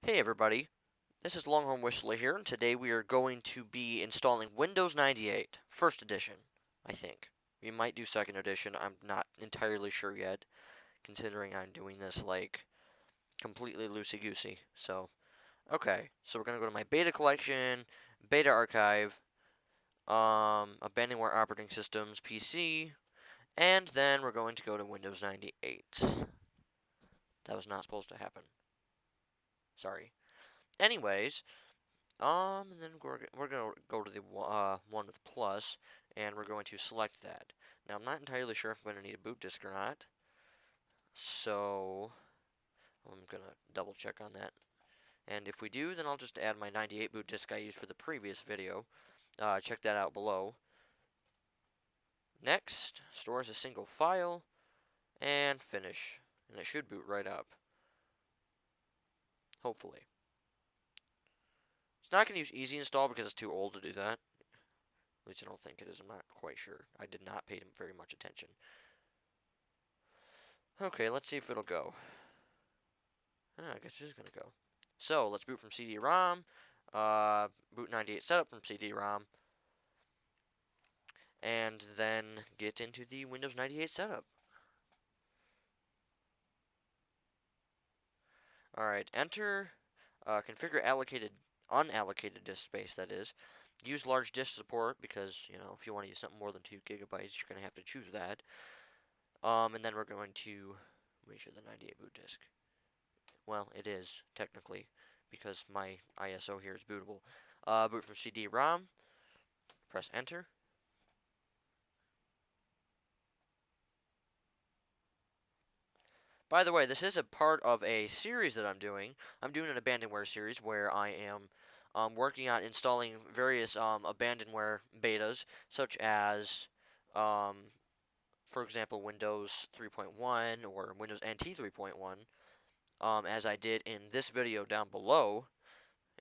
Hey everybody, this is Longhorn Whistler here, and today we are going to be installing Windows 98, first edition, I think. We might do second edition, I'm not entirely sure yet, considering I'm doing this like completely loosey-goosey. So, okay, so we're gonna go to my beta collection, beta archive, Abandonware operating systems, PC, and then we're going to go to Windows 98. That was not supposed to happen. Sorry. Anyways, and then we're gonna go to the one with plus, and we're going to select that. Now I'm not entirely sure if I'm gonna need a boot disk or not, so I'm gonna double check on that. And if we do, then I'll just add my 98 boot disk I used for the previous video. Check that out below. Next, store as a single file, and finish. And it should boot right up. Hopefully. It's not going to use easy install because it's too old to do that. At least I don't think it is. I'm not quite sure. I did not pay very much attention. Okay, let's see if it'll go. I guess it is going to go. So, let's boot from CD-ROM. Boot 98 setup from CD-ROM. And then get into the Windows 98 setup. Alright, enter, configure unallocated disk space, that is. Use large disk support because, if you want to use something more than 2 gigabytes, you're going to have to choose that. And then we're going to make sure the 98 boot disk. Well, it is, technically, because my ISO here is bootable. Boot from CD-ROM. Press enter. By the way, this is a part of a series that I'm doing. I'm doing an Abandonware series where I am working on installing various Abandonware betas, such as, for example, Windows 3.1 or Windows NT 3.1, as I did in this video down below,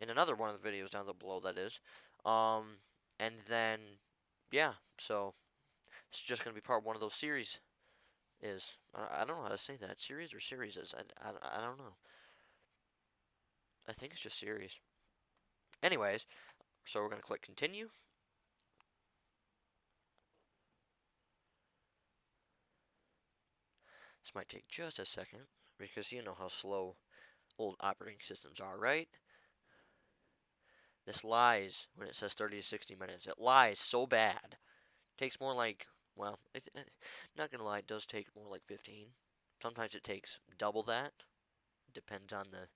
in another one of the videos down below, that is. And then, yeah, so it's just going to be part one of those series. I don't know how to say that. Series or series is. I don't know. I think it's just series. Anyways, so we're going to click continue. This might take just a second because you know how slow old operating systems are, right? This lies when it says 30 to 60 minutes. It lies so bad. It takes more like, well, not going to lie, it does take more like 15. Sometimes it takes double that. It depends on the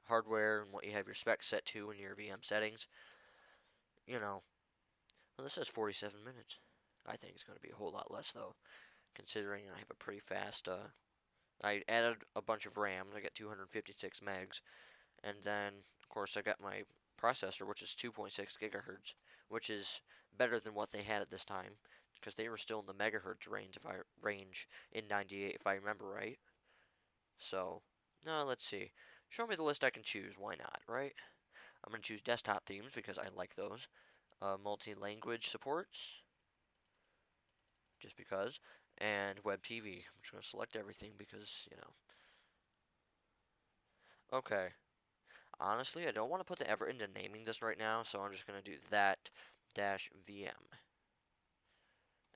hardware and what you have your specs set to in your VM settings. Well, this says 47 minutes. I think it's going to be a whole lot less, though, considering I have a pretty fast, I added a bunch of RAM. I got 256 megs. And then, of course, I got my processor, which is 2.6 gigahertz, which is better than what they had at this time, because they were still in the megahertz range in 98, if I remember right. So, let's see. Show me the list I can choose. Why not, right? I'm going to choose desktop themes because I like those. Multi-language supports, just because. And web TV. I'm just going to select everything because, Okay. Honestly, I don't want to put the effort into naming this right now, so I'm just going to do that dash VM.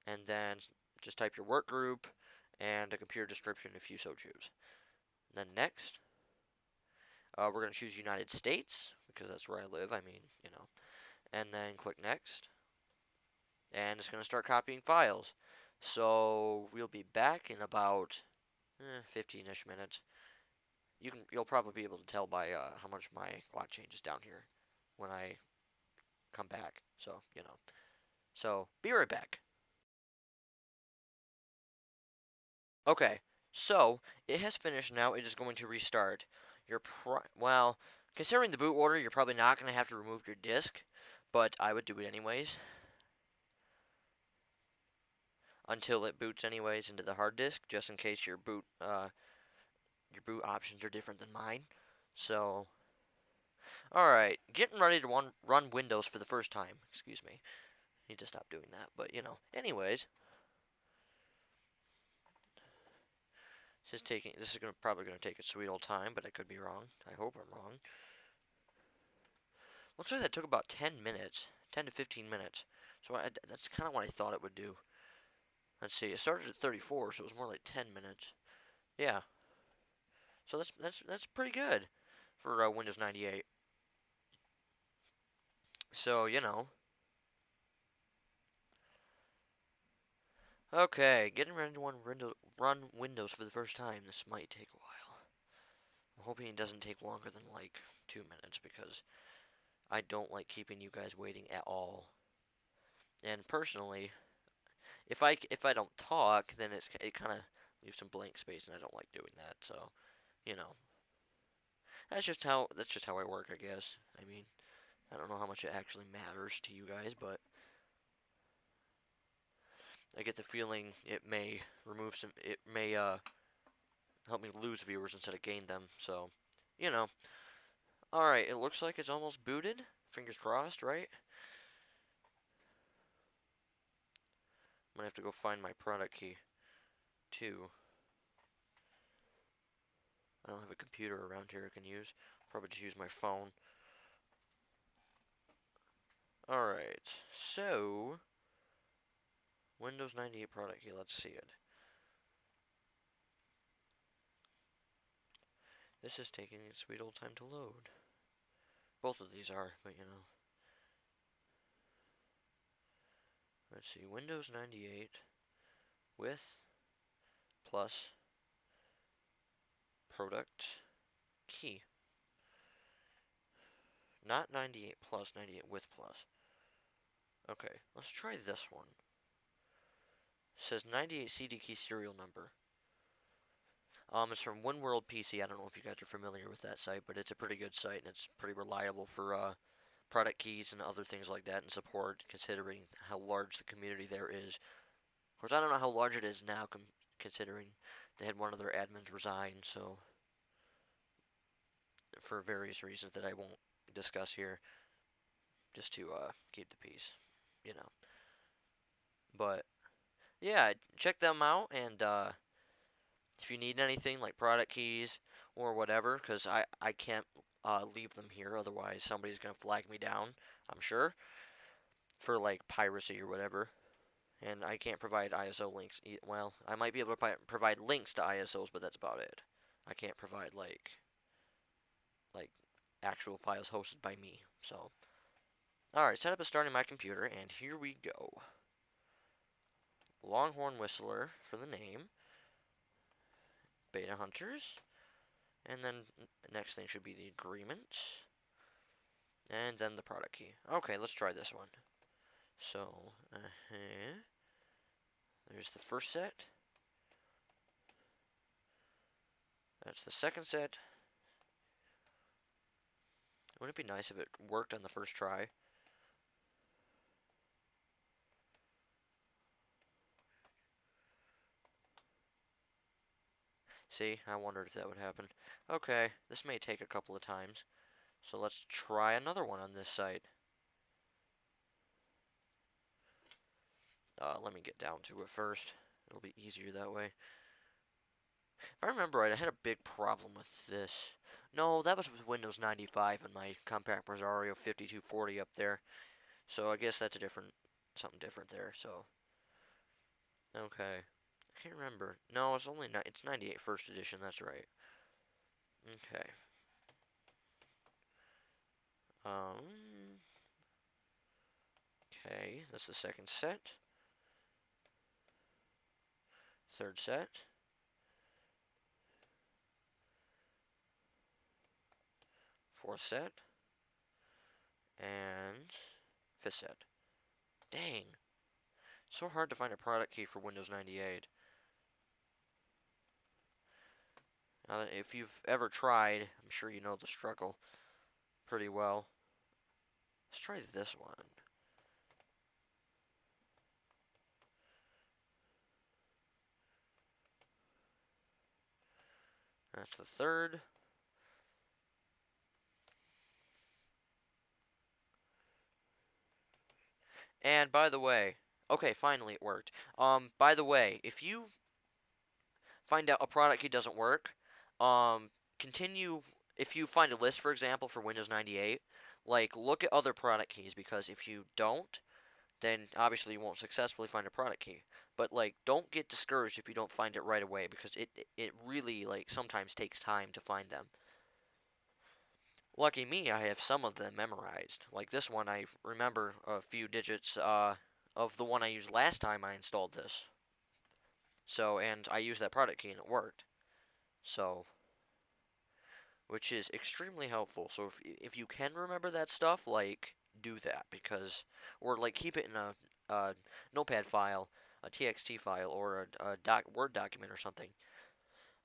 And then just type your work group and a computer description if you so choose. Then next, we're going to choose United States because that's where I live. And then click next. And it's going to start copying files. So we'll be back in about 15-ish minutes. You'll probably be able to tell by how much my clock changes down here when I come back. So, So, be right back. Okay, so it has finished now. It is going to restart. Well, considering the boot order, you're probably not going to have to remove your disk, but I would do it anyways. Until it boots anyways into the hard disk, just in case your boot options are different than mine. So, alright, getting ready to run Windows for the first time. Excuse me. Need to stop doing that, but anyways. This is probably gonna take a sweet old time, but I could be wrong. I hope I'm wrong. Looks like that took about 10 minutes, 10 to 15 minutes. So that's kind of what I thought it would do. Let's see, it started at 34, so it was more like 10 minutes. Yeah. So that's pretty good for Windows 98. So, you know. Okay, getting ready to run Windows for the first time. This might take a while. I'm hoping it doesn't take longer than like 2 minutes because I don't like keeping you guys waiting at all. And personally, if I don't talk, then it kind of leaves some blank space, and I don't like doing that. So, you know, that's just how I work, I guess. I mean, I don't know how much it actually matters to you guys, but I get the feeling it may help me lose viewers instead of gain them. So, you know. All right, it looks like it's almost booted. Fingers crossed, right? I'm gonna have to go find my product key, too. I don't have a computer around here I can use. Probably just use my phone. Alright, so Windows 98 product key, let's see it. This is taking its sweet old time to load. Both of these are, but you know. Let's see, Windows 98 with plus product key. Not 98 plus, 98 with plus. Okay, let's try this one. It says 98 CD key serial number. It's from Windworld PC. I don't know if you guys are familiar with that site, but it's a pretty good site and it's pretty reliable for product keys and other things like that and support, considering how large the community there is. Of course, I don't know how large it is now, considering they had one of their admins resign, so for various reasons that I won't discuss here, just to keep the peace, you know. But yeah, check them out, and if you need anything like product keys or whatever, because I can't leave them here, otherwise somebody's gonna flag me down, I'm sure, for like piracy or whatever. And I can't provide ISO links. Well, I might be able to provide links to ISOs, but that's about it. I can't provide like actual files hosted by me. So, all right, setup is starting my computer, and here we go. Longhorn Whistler for the name. BetaHunters, and then next thing should be the agreement, and then the product key. Okay, let's try this one. So, there's the first set. That's the second set. Wouldn't it be nice if it worked on the first try? See, I wondered if that would happen. Okay, this may take a couple of times. So let's try another one on this site. Let me get down to it first. It'll be easier that way. If I remember right, I had a big problem with this. No, that was with Windows 95 and my Compact Rosario 5240 up there. So I guess that's something different there. So, okay. I can't remember. No, it's 98 first edition. That's right. Okay. Okay, that's the second set. Third set. Fourth set. And fifth set. Dang. So hard to find a product key for Windows 98. If you've ever tried, I'm sure you know the struggle pretty well. Let's try this one. That's the third. And by the way, okay, finally it worked. By the way, if you find out a product key doesn't work, continue. If you find a list, for example, for Windows 98, like look at other product keys, because if you don't, then obviously you won't successfully find a product key. But like, don't get discouraged if you don't find it right away, because it really like sometimes takes time to find them. Lucky me, I have some of them memorized. Like this one, I remember a few digits of the one I used last time I installed this. So, and I used that product key and it worked. So, which is extremely helpful. So if you can remember that stuff, like do that, because, or like keep it in a notepad file, a txt file, or a Word document or something.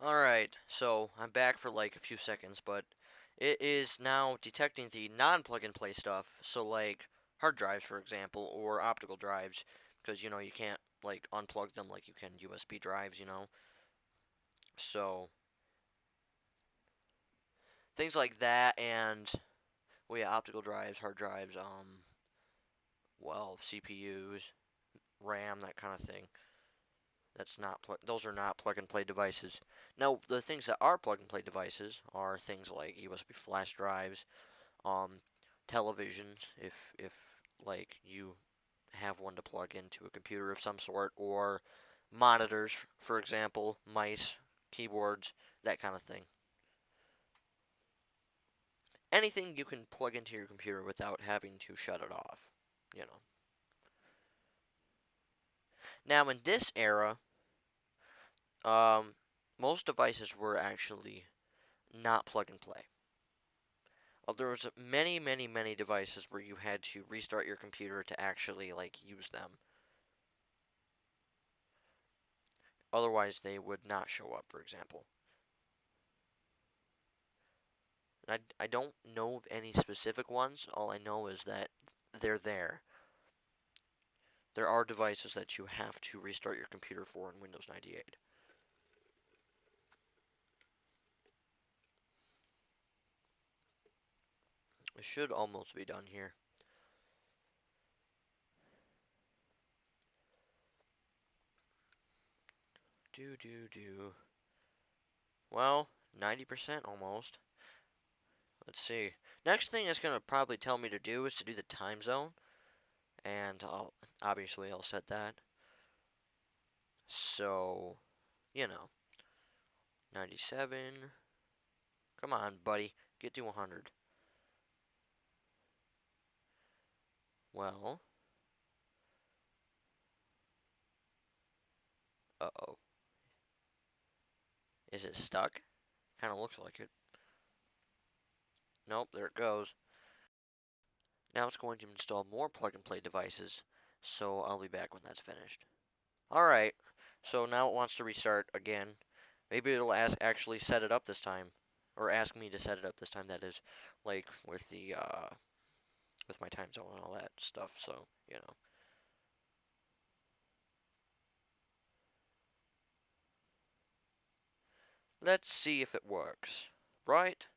Alright, so I'm back for like a few seconds, but it is now detecting the non-plug and play stuff. So like hard drives, for example, or optical drives, because you know you can't like unplug them like you can USB drives, you know. So things like that, and well, yeah, optical drives, hard drives, well, CPUs, RAM, that kind of thing. Those are not plug and play devices. Now, the things that are plug and play devices are things like USB flash drives, um, televisions, if like you have one to plug into a computer of some sort, or monitors, for example, mice, keyboards, that kind of thing. Anything you can plug into your computer without having to shut it off, you know. Now, in this era, um, most devices were actually not plug and play. There was many, many, many devices where you had to restart your computer to actually like use them. Otherwise, they would not show up, for example. I don't know of any specific ones. All I know is that they're there. There are devices that you have to restart your computer for in Windows 98. It should almost be done here. Do. Well, 90% almost. Let's see. Next thing it's going to probably tell me to do is to do the time zone. And obviously I'll set that. So, you know, 97. Come on, buddy. Get to 100. Well, uh-oh. Is it stuck? Kind of looks like it. Nope, there it goes. Now it's going to install more plug-and-play devices, so I'll be back when that's finished. Alright, so now it wants to restart again. Maybe it'll actually set it up this time. Or ask me to set it up this time, that is. Like, with the, with my time zone and all that stuff, so, you know. Let's see if it works. Right?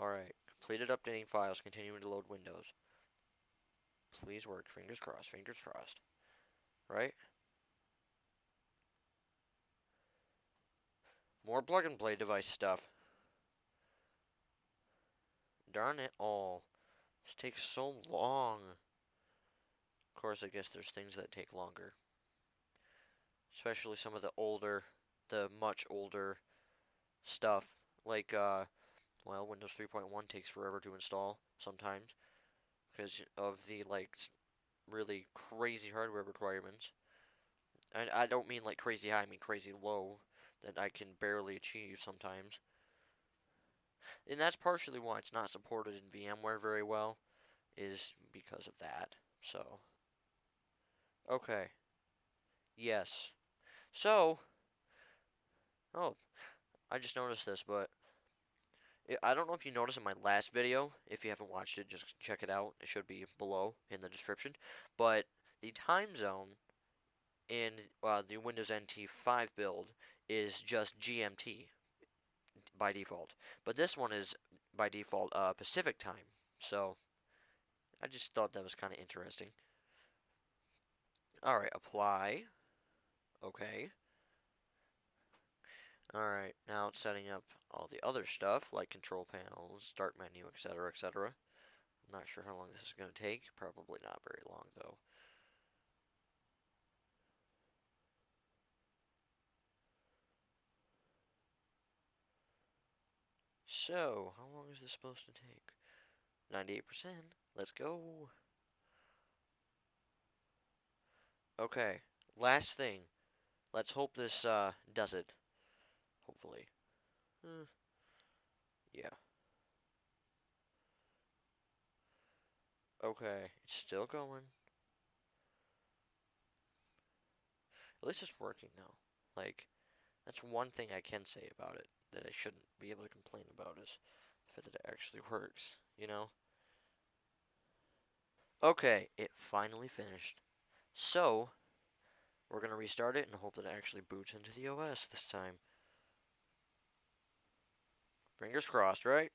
Alright. Completed updating files, continuing to load Windows. Please work. Fingers crossed, fingers crossed. Right? More plug and play device stuff. Darn it all. This takes so long. Of course, I guess there's things that take longer. Especially some of the much older stuff. Like, well, Windows 3.1 takes forever to install sometimes because of the, like, really crazy hardware requirements. And I don't mean like crazy high, I mean crazy low that I can barely achieve sometimes. And that's partially why it's not supported in VMware very well, is because of that. So, okay. Yes. So, oh, I just noticed this, but I don't know if you noticed in my last video. If you haven't watched it, just check it out. It should be below in the description. But the time zone in the Windows NT 5 build is just GMT by default. But this one is by default Pacific time. So I just thought that was kind of interesting. Alright, apply. Okay. Alright, now it's setting up all the other stuff, like control panels, start menu, etc., etc. I'm not sure how long this is going to take. Probably not very long, though. So, how long is this supposed to take? 98%. Let's go. Okay, last thing. Let's hope this does it. Hopefully. Yeah. Okay, it's still going. At least it's working now. Like, that's one thing I can say about it that I shouldn't be able to complain about is the fact that it actually works, you know? Okay, it finally finished. So, we're gonna restart it and hope that it actually boots into the OS this time. Fingers crossed, right?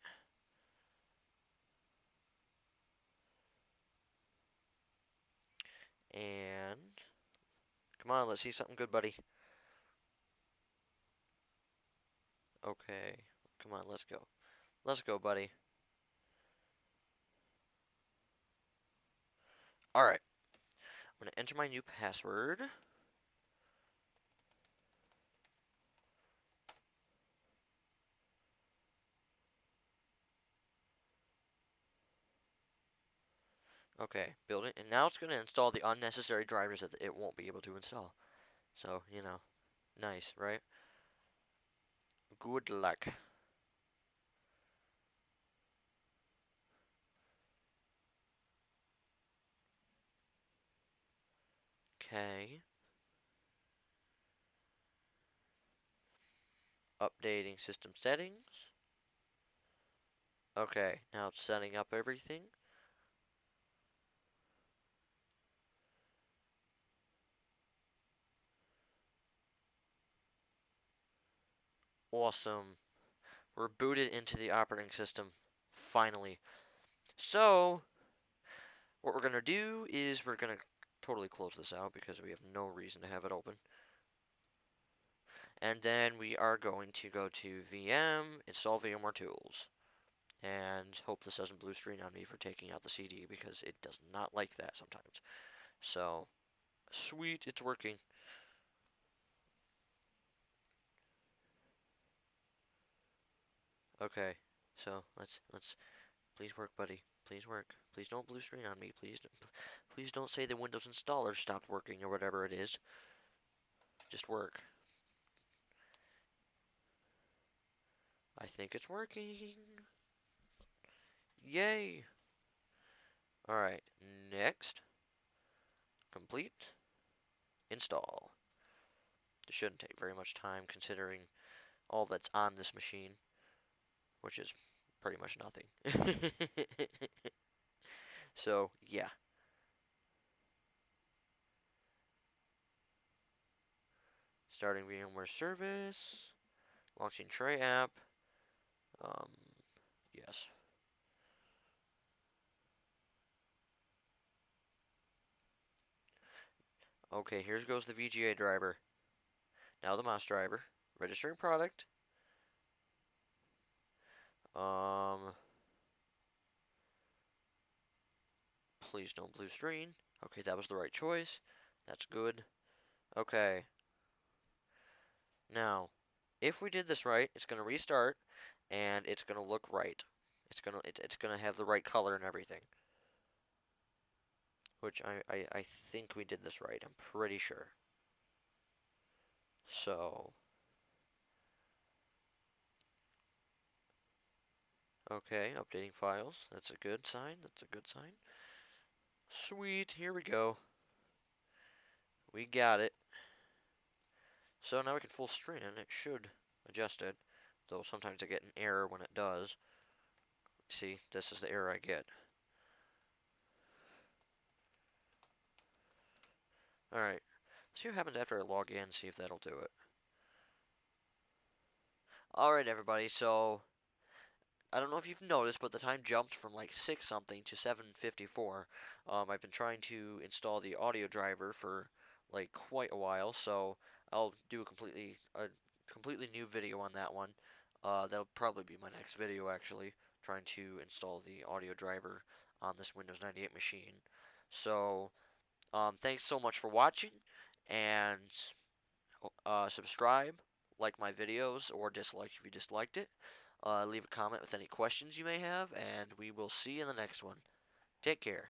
And come on, let's see something good, buddy. Okay, come on, let's go. Let's go, buddy. Alright, I'm gonna enter my new password. Okay, build it, and now it's gonna install the unnecessary drivers that it won't be able to install. So, you know, nice, right? Good luck. Okay. Updating system settings. Okay, now it's setting up everything. Awesome. We're booted into the operating system. Finally. So, what we're gonna do is we're gonna totally close this out because we have no reason to have it open. And then we are going to go to VM, install VMware tools. And hope this doesn't blue screen on me for taking out the CD because it does not like that sometimes. So, sweet, it's working. Okay, so let's please work, buddy. Please work. Please don't blue screen on me. Please don't say the Windows installer stopped working or whatever it is. Just work. I think it's working. Yay. Alright, next. Complete. Install. It shouldn't take very much time considering all that's on this machine, which is pretty much nothing. So, yeah. Starting VMware service. Launching tray app. Um, yes. Okay, here goes the VGA driver. Now the mouse driver. Registering product. Please don't blue screen. Okay, that was the right choice. That's good. Okay. Now, if we did this right, it's gonna restart, and it's gonna look right. It's gonna have the right color and everything. Which I think we did this right. I'm pretty sure. So, okay, updating files. That's a good sign. That's a good sign. Sweet, here we go. We got it. So now we can full screen and it should adjust it. Though sometimes I get an error when it does. See, this is the error I get. Alright, let's see what happens after I log in, see if that'll do it. Alright everybody, so I don't know if you've noticed, but the time jumped from like 6 something to 7:54. I've been trying to install the audio driver for like quite a while, so I'll do a completely new video on that one. That'll probably be my next video actually, trying to install the audio driver on this Windows 98 machine. So, thanks so much for watching, and subscribe, like my videos, or dislike if you disliked it. Leave a comment with any questions you may have, and we will see you in the next one. Take care.